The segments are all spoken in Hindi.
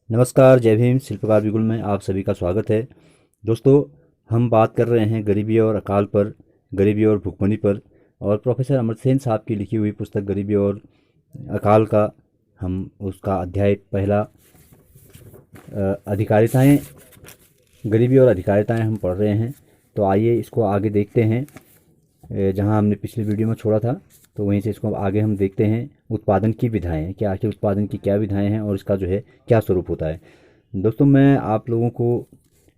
नमस्कार, जय भीम। शिल्पकार बिगुल में आप सभी का स्वागत है। दोस्तों, हम बात कर रहे हैं गरीबी और अकाल पर, गरीबी और भुखमरी पर, और प्रोफेसर अमर्त्य सेन साहब की लिखी हुई पुस्तक गरीबी और अकाल का हम उसका अध्याय पहला अधिकारिताएं, गरीबी और अधिकारिताएं हम पढ़ रहे हैं। तो आइए इसको आगे देखते हैं। जहां हमने पिछली वीडियो में छोड़ा था तो वहीं से इसको आगे हम देखते हैं। उत्पादन की विधाएं, कि आखिर उत्पादन की क्या विधाएं हैं और इसका जो है क्या स्वरूप होता है। दोस्तों, मैं आप लोगों को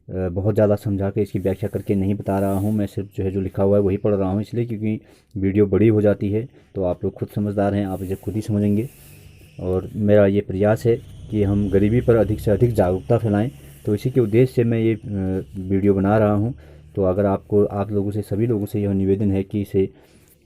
बहुत ज़्यादा समझा के इसकी व्याख्या करके नहीं बता रहा हूँ। मैं सिर्फ जो लिखा हुआ है वही पढ़ रहा हूँ, इसलिए क्योंकि वीडियो बड़ी हो जाती है। तो आप लोग खुद समझदार हैं, आप इसे खुद ही समझेंगे। और मेरा ये प्रयास है कि हम गरीबी पर अधिक से अधिक जागरूकता फैलाएं। तो इसी के उद्देश्य से मैं ये वीडियो बना रहा हूँ। तो अगर आप लोगों से, सभी लोगों से यह निवेदन है कि इसे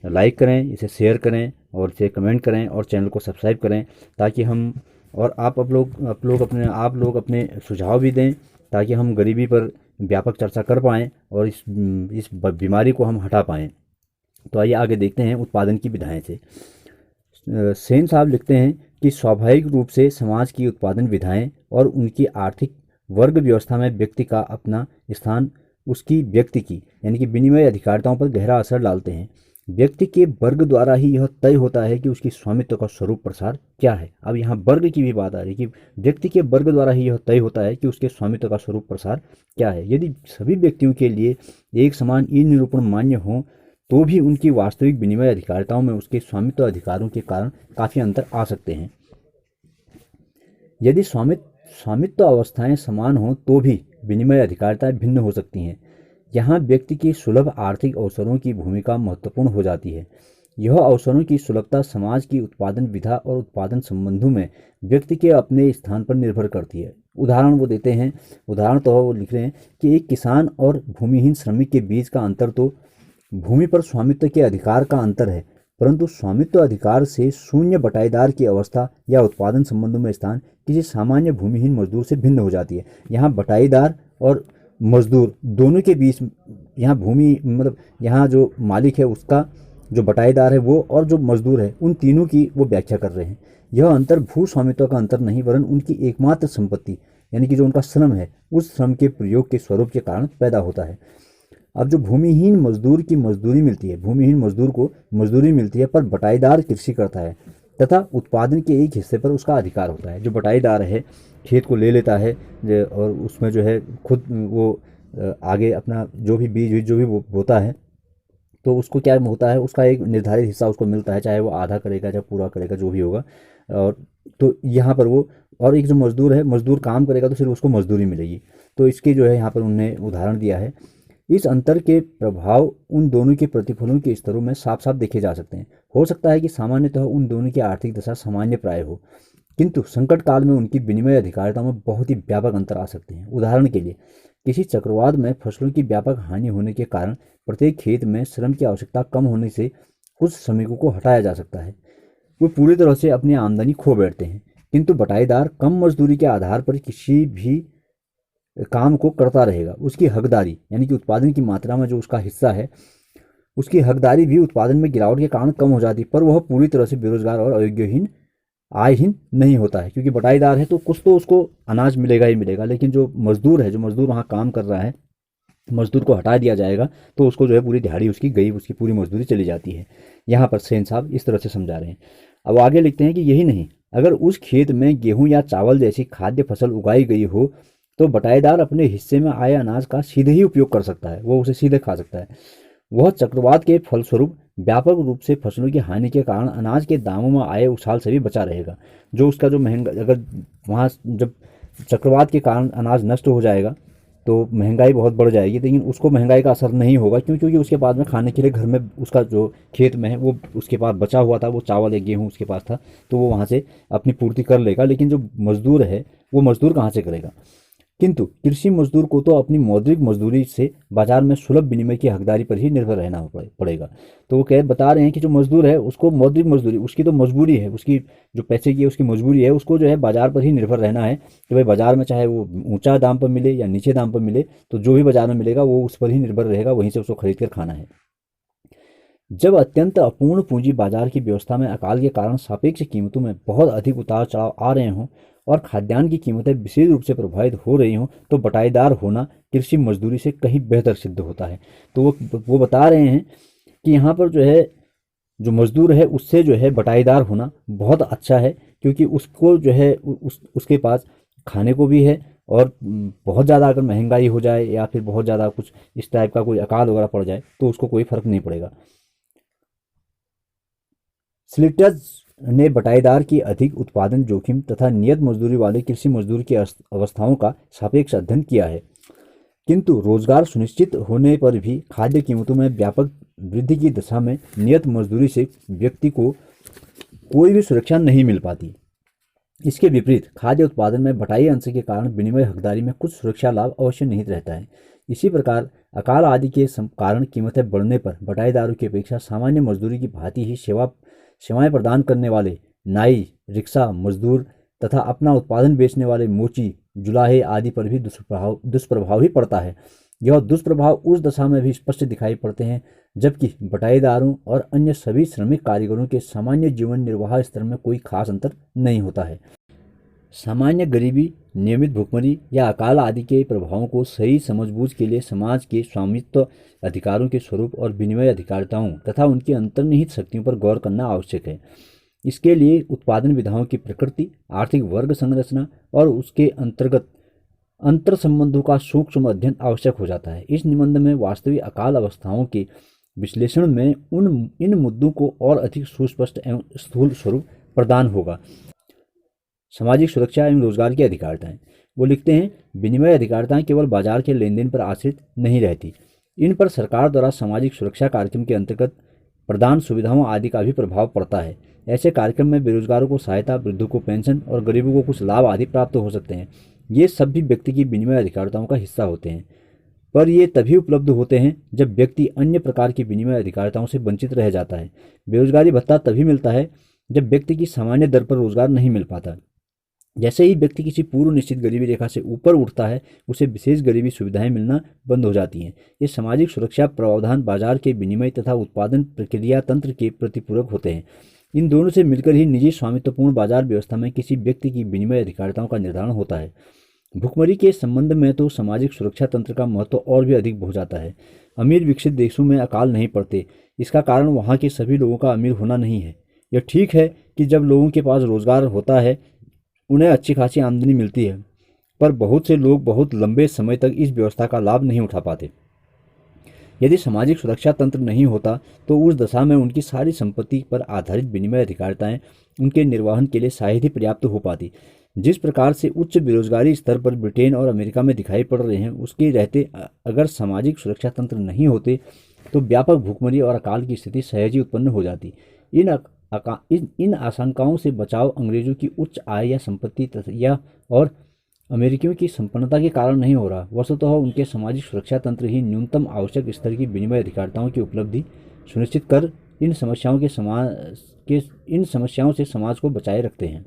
लाइक करें, इसे शेयर करें और इसे कमेंट करें और चैनल को सब्सक्राइब करें, ताकि हम और आप लोग अपने सुझाव भी दें, ताकि हम गरीबी पर व्यापक चर्चा कर पाएँ और इस बीमारी को हम हटा पाएँ। तो आइए आगे देखते हैं उत्पादन की विधाएं से। सेन साहब लिखते हैं कि स्वाभाविक रूप से समाज की उत्पादन विधाएं और उनकी आर्थिक वर्ग व्यवस्था में व्यक्ति का अपना स्थान उसकी व्यक्ति की यानी कि विनिमय अधिकारिताओं पर गहरा असर डालते हैं। व्यक्ति के वर्ग द्वारा ही यह तय होता है कि उसकी स्वामित्व का स्वरूप प्रसार क्या है। अब यहाँ वर्ग की भी बात आ रही है कि व्यक्ति के वर्ग द्वारा ही यह तय होता है कि उसके स्वामित्व का स्वरूप प्रसार क्या है। यदि सभी व्यक्तियों के लिए एक समान ई निरूपण मान्य हो तो भी उनकी वास्तविक विनिमय अधिकारिताओं में उसके स्वामित्व अधिकारों के कारण काफ़ी अंतर आ सकते हैं। यदि स्वामित्व अवस्थाएं समान हों तो भी विनिमय अधिकारिताएं भिन्न हो सकती हैं। यहाँ व्यक्ति की सुलभ आर्थिक अवसरों की भूमिका महत्वपूर्ण हो जाती है। यह अवसरों की सुलभता समाज की उत्पादन विधा और उत्पादन संबंधों में व्यक्ति के अपने स्थान पर निर्भर करती है। उदाहरण वो देते हैं, उदाहरण तो वो लिख रहे हैं कि एक किसान और भूमिहीन श्रमिक के बीच का अंतर तो भूमि पर स्वामित्व के अधिकार का अंतर है, परंतु स्वामित्व अधिकार से शून्य बटाईदार की अवस्था या उत्पादन संबंधों में स्थान किसी सामान्य भूमिहीन मजदूर से भिन्न हो जाती है। यहाँ बटाईदार और मजदूर दोनों के बीच, यहाँ भूमि मतलब यहाँ जो मालिक है उसका, जो बटाईदार है वो, और जो मजदूर है, उन तीनों की वो व्याख्या कर रहे हैं। यह अंतर भू स्वामित्व का अंतर नहीं, वरन उनकी एकमात्र संपत्ति यानी कि जो उनका श्रम है, उस श्रम के प्रयोग के स्वरूप के कारण पैदा होता है। अब जो भूमिहीन मजदूर की मजदूरी मिलती है, भूमिहीन मजदूर को मजदूरी मिलती है, पर बटाईदार कृषि करता है तथा उत्पादन के एक हिस्से पर उसका अधिकार होता है। जो बटाईदार है खेत को ले लेता है और उसमें जो है खुद वो आगे अपना जो भी बीज जो भी बोता है, तो उसको क्या होता है, उसका एक निर्धारित हिस्सा उसको मिलता है, चाहे वो आधा करेगा चाहे पूरा करेगा, जो भी होगा। और तो यहाँ पर वो, और एक जो मजदूर है, मजदूर काम करेगा तो सिर्फ उसको मजदूरी मिलेगी। तो इसके जो है यहाँ पर उन्होंने उदाहरण दिया है। इस अंतर के प्रभाव उन दोनों के प्रतिफलों के स्तरों में साफ साफ देखे जा सकते हैं। हो सकता है कि सामान्यतः उन दोनों की आर्थिक दशा सामान्य प्राय हो, किंतु संकट काल में उनकी विनिमय अधिकारिता में बहुत ही व्यापक अंतर आ सकते हैं। उदाहरण के लिए, किसी चक्रवात में फसलों की व्यापक हानि होने के कारण प्रत्येक खेत में श्रम की आवश्यकता कम होने से कुछ श्रमिकों को हटाया जा सकता है। वे पूरी तरह से अपनी आमदनी खो बैठते हैं, किंतु बटाईदार कम मजदूरी के आधार पर किसी भी काम को करता रहेगा। उसकी हकदारी यानी कि उत्पादन की मात्रा में जो उसका हिस्सा है, उसकी हकदारी भी उत्पादन में गिरावट के कारण कम हो जाती है, पर वह पूरी तरह से बेरोजगार और अयोग्यहीन, आयहीन नहीं होता है। क्योंकि बटाईदार है तो कुछ तो उसको अनाज मिलेगा ही मिलेगा, लेकिन जो मजदूर है, जो मजदूर वहाँ काम कर रहा है, मजदूर को हटा दिया जाएगा तो उसको जो है पूरी दिहाड़ी उसकी गई, उसकी पूरी मजदूरी चली जाती है। यहाँ पर सेन साहब इस तरह से समझा रहे हैं। अब आगे लिखते हैं कि यही नहीं, अगर उस खेत में गेहूं या चावल जैसी खाद्य फसल उगाई गई हो तो बटाईदार अपने हिस्से में आए अनाज का सीधे ही उपयोग कर सकता है, वो उसे सीधे खा सकता है। वह चक्रवात के फलस्वरूप व्यापक रूप से फसलों की हानि के कारण अनाज के दामों में आए उछाल से भी बचा रहेगा। जो उसका जो महंगा, अगर वहाँ जब चक्रवात के कारण अनाज नष्ट हो जाएगा तो महंगाई बहुत बढ़ जाएगी, लेकिन उसको महंगाई का असर नहीं होगा। क्यों? क्योंकि उसके पास में खाने के लिए घर में उसका जो खेत में है वो उसके पास बचा हुआ था, वो चावल या गेहूँ उसके पास था, तो वो वहाँ से अपनी पूर्ति कर लेगा। लेकिन जो मजदूर है वो मजदूर कहाँ से करेगा? किंतु कृषि मजदूर को तो अपनी मौद्रिक मजदूरी से बाजार में सुलभ विनिमय की हकदारी पर ही निर्भर रहना पड़ेगा। तो वो कह बता रहे हैं कि जो मजदूर है उसको मौद्रिक मजदूरी, उसकी तो मजबूरी है, उसकी जो पैसे की उसकी मजबूरी है, उसको जो है बाजार पर ही निर्भर रहना है कि भाई बाजार में चाहे वो ऊंचा दाम पर मिले या नीचे दाम पर मिले, तो जो भी बाजार में मिलेगा वो उस पर ही निर्भर रहेगा, वहीं से उसको खरीद कर खाना है। जब अत्यंत अपूर्ण पूंजी बाजार की व्यवस्था में अकाल के कारण सापेक्ष कीमतों में बहुत अधिक उतार चढ़ाव आ रहे हों और खाद्यान्न की कीमतें विशेष रूप से प्रभावित हो रही हों तो बटाईदार होना कृषि मजदूरी से कहीं बेहतर सिद्ध होता है। तो वो बता रहे हैं कि यहाँ पर जो है जो मजदूर है उससे जो है बटाईदार होना बहुत अच्छा है, क्योंकि उसको जो है उसके पास खाने को भी है, और बहुत ज़्यादा अगर महंगाई हो जाए या फिर बहुत ज़्यादा कुछ इस टाइप का कोई अकाल वगैरह पड़ जाए तो उसको कोई फर्क नहीं पड़ेगा। स्लिटर्स ने बटाईदार की अधिक उत्पादन जोखिम तथा नियत मजदूरी वाले कृषि मजदूर की अवस्थाओं का सापेक्ष अध्ययन किया है, किंतु रोजगार सुनिश्चित होने पर भी खाद्य कीमतों में व्यापक वृद्धि की दशा में नियत मजदूरी से व्यक्ति को कोई भी सुरक्षा नहीं मिल पाती। इसके विपरीत खाद्य उत्पादन में बटाई अंश के कारण विनिमय हकदारी में कुछ सुरक्षा लाभ अवश्य निहित रहता है। इसी प्रकार अकाल आदि के कारण कीमतें बढ़ने पर बटाईदारों की अपेक्षा सामान्य मजदूरी की भांति ही सेवाएं प्रदान करने वाले नाई, रिक्शा मजदूर तथा अपना उत्पादन बेचने वाले मोची, जुलाहे आदि पर भी दुष्प्रभाव ही पड़ता है। यह दुष्प्रभाव उस दशा में भी स्पष्ट दिखाई पड़ते हैं जबकि बटाईदारों और अन्य सभी श्रमिक कारीगरों के सामान्य जीवन निर्वाह स्तर में कोई खास अंतर नहीं होता है। सामान्य गरीबी, नियमित भुखमरी या अकाल आदि के प्रभावों को सही समझबूझ के लिए समाज के स्वामित्व अधिकारों के स्वरूप और विनिमय अधिकारिताओं तथा उनकी अंतर्निहित शक्तियों पर गौर करना आवश्यक है। इसके लिए उत्पादन विधाओं की प्रकृति, आर्थिक वर्ग संरचना और उसके अंतर्गत अंतर संबंधों का सूक्ष्म अध्ययन आवश्यक हो जाता है। इस निबंध में वास्तविक अकाल अवस्थाओं के विश्लेषण में इन मुद्दों को और अधिक सुस्पष्ट एवं स्थूल स्वरूप प्रदान होगा। सामाजिक सुरक्षा एवं रोजगार की अधिकारिताएं। वो लिखते हैं, विनिमय अधिकारिताएं केवल बाजार के लेन देन पर आश्रित नहीं रहती, इन पर सरकार द्वारा सामाजिक सुरक्षा कार्यक्रम के अंतर्गत प्रदान सुविधाओं आदि का भी प्रभाव पड़ता है। ऐसे कार्यक्रम में बेरोजगारों को सहायता, वृद्धों को पेंशन और गरीबों को कुछ लाभ आदि प्राप्त हो सकते हैं। ये सब भी व्यक्ति की विनिमय अधिकारिताओं का हिस्सा होते हैं, पर ये तभी उपलब्ध होते हैं जब व्यक्ति अन्य प्रकार की विनिमय अधिकारिताओं से वंचित रह जाता है। बेरोजगारी भत्ता तभी मिलता है जब व्यक्ति की सामान्य दर पर रोजगार नहीं मिल पाता। जैसे ही व्यक्ति किसी पूर्व निश्चित गरीबी रेखा से ऊपर उठता है, उसे विशेष गरीबी सुविधाएं मिलना बंद हो जाती हैं। ये सामाजिक सुरक्षा प्रावधान बाजार के विनिमय तथा उत्पादन प्रक्रिया तंत्र के प्रतिपूरक होते हैं। इन दोनों से मिलकर ही निजी स्वामित्वपूर्ण बाजार व्यवस्था में किसी व्यक्ति की विनिमय अधिकारिताओं का निर्धारण होता है। भुखमरी के संबंध में तो सामाजिक सुरक्षा तंत्र का महत्व और भी अधिक हो जाता है। अमीर विकसित देशों में अकाल नहीं पड़ते, इसका कारण वहाँ के सभी लोगों का अमीर होना नहीं है। यह ठीक है कि जब लोगों के पास रोजगार होता है उन्हें अच्छी खासी आमदनी मिलती है, पर बहुत से लोग बहुत लंबे समय तक इस व्यवस्था का लाभ नहीं उठा पाते। यदि सामाजिक सुरक्षा तंत्र नहीं होता तो उस दशा में उनकी सारी संपत्ति पर आधारित विनिमय अधिकारिताएं उनके निर्वहन के लिए शायद ही पर्याप्त हो पाती। जिस प्रकार से उच्च बेरोजगारी स्तर पर ब्रिटेन और अमेरिका में दिखाई पड़ रहे हैं, उसके रहते अगर सामाजिक सुरक्षा तंत्र नहीं होते तो व्यापक भुखमरी और अकाल की स्थिति सहज ही उत्पन्न हो जाती। इन आशंकाओं से बचाव अंग्रेजों की उच्च आय या संपत्ति या और अमेरिकियों की संपन्नता के कारण नहीं हो रहा, वस्तुतः उनके सामाजिक सुरक्षा तंत्र ही न्यूनतम आवश्यक स्तर की विनिमय अधिकारिताओं की उपलब्धि सुनिश्चित कर इन समस्याओं से समाज को बचाए रखते हैं।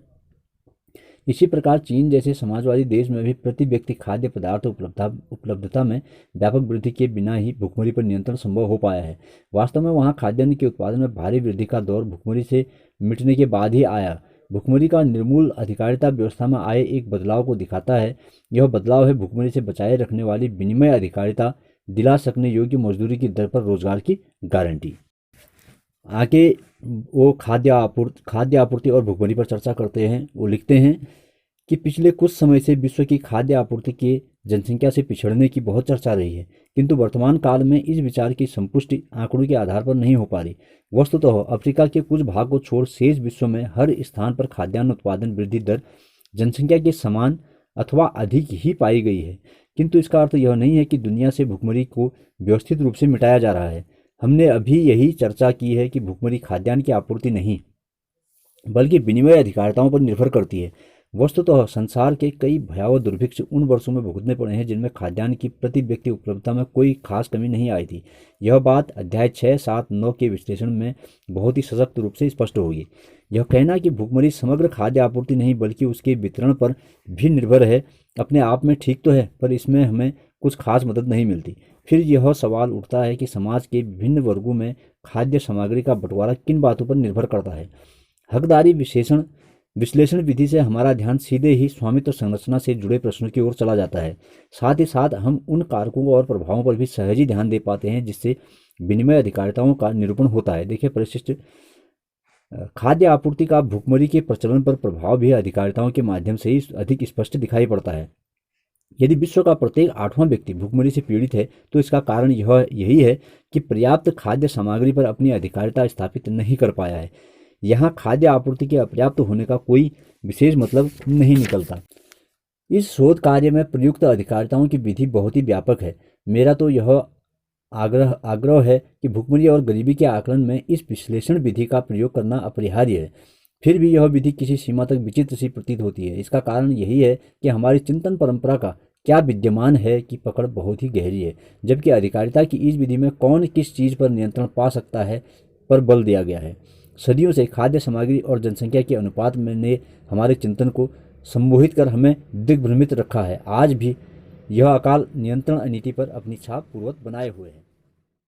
इसी प्रकार चीन जैसे समाजवादी देश में भी प्रति व्यक्ति खाद्य पदार्थ उपलब्धता में व्यापक वृद्धि के बिना ही भुखमरी पर नियंत्रण संभव हो पाया है। वास्तव में वहाँ खाद्यान्न के उत्पादन में भारी वृद्धि का दौर भुखमरी से मिटने के बाद ही आया। भुखमरी का निर्मूल अधिकारिता व्यवस्था में आए एक बदलाव को दिखाता है। यह बदलाव है भुखमरी से बचाए रखने वाली विनिमय अधिकारिता दिला सकने योग्य मजदूरी की दर पर रोजगार की गारंटी। आगे वो खाद्य आपूर्ति और भुखमरी पर चर्चा करते हैं। वो लिखते हैं कि पिछले कुछ समय से विश्व की खाद्य आपूर्ति के जनसंख्या से पिछड़ने की बहुत चर्चा रही है, किंतु वर्तमान काल में इस विचार की संपुष्टि आंकड़ों के आधार पर नहीं हो पा रही। वस्तुतः अफ्रीका के कुछ भाग को छोड़ शेष विश्व में हर स्थान पर खाद्यान्न उत्पादन वृद्धि दर जनसंख्या के समान अथवा अधिक ही पाई गई है, किंतु इसका अर्थ यह नहीं है कि दुनिया से भुखमरी को व्यवस्थित रूप से मिटाया जा रहा है। हमने अभी यही चर्चा की है कि भुखमरी खाद्यान्न की आपूर्ति नहीं बल्कि विनिमय अधिकारिताओं पर निर्भर करती है। वस्तुतः संसार के कई भयावह दुर्भिक्ष उन वर्षों में भुगतने पड़े हैं जिनमें खाद्यान्न की प्रति व्यक्ति उपलब्धता में कोई खास कमी नहीं आई थी। यह बात अध्याय 6, 7, 9 के विश्लेषण में बहुत ही सशक्त रूप से स्पष्ट होगी। यह कहना कि भुखमरी समग्र खाद्य आपूर्ति नहीं बल्कि उसके वितरण पर भी निर्भर है अपने आप में ठीक तो है, पर इसमें हमें कुछ खास मदद नहीं मिलती। फिर यह सवाल उठता है कि समाज के विभिन्न वर्गों में खाद्य सामग्री का बंटवारा किन बातों पर निर्भर करता है। हकदारी विशेषण विश्लेषण विधि से हमारा ध्यान सीधे ही स्वामित्व संरचना से जुड़े प्रश्नों की ओर चला जाता है। साथ ही साथ हम उन कारकों और प्रभावों पर भी सहज ही ध्यान दे पाते हैं जिससे विनिमय अधिकारिताओं का निरूपण होता है। देखिए, परिशिष्ट खाद्य आपूर्ति का भुखमरी के प्रचलन पर प्रभाव भी अधिकारिताओं के माध्यम से ही अधिक स्पष्ट दिखाई पड़ता है। यदि विश्व का प्रत्येक 8वां व्यक्ति भुखमरी से पीड़ित है तो इसका कारण यही है कि पर्याप्त खाद्य सामग्री पर अपनी अधिकारिता स्थापित नहीं कर पाया है। यहाँ खाद्य आपूर्ति के अपर्याप्त होने का कोई विशेष मतलब नहीं निकलता। इस शोध कार्य में प्रयुक्त अधिकारिताओं की विधि बहुत ही व्यापक है। मेरा तो यह आग्रह है कि भुखमरी और गरीबी के आकलन में इस विश्लेषण विधि का प्रयोग करना अपरिहार्य है। फिर भी यह विधि किसी सीमा तक विचित्र सी प्रतीत होती है। इसका कारण यही है कि हमारी चिंतन परंपरा का क्या विद्यमान है कि पकड़ बहुत ही गहरी है, जबकि अधिकारिता की इस विधि में कौन किस चीज़ पर नियंत्रण पा सकता है पर बल दिया गया है। सदियों से खाद्य सामग्री और जनसंख्या के अनुपात में ने हमारे चिंतन को सम्मोहित कर हमें दिग्भ्रमित रखा है। आज भी यह अकाल नियंत्रण नीति पर अपनी छाप पूर्वक बनाए हुए है।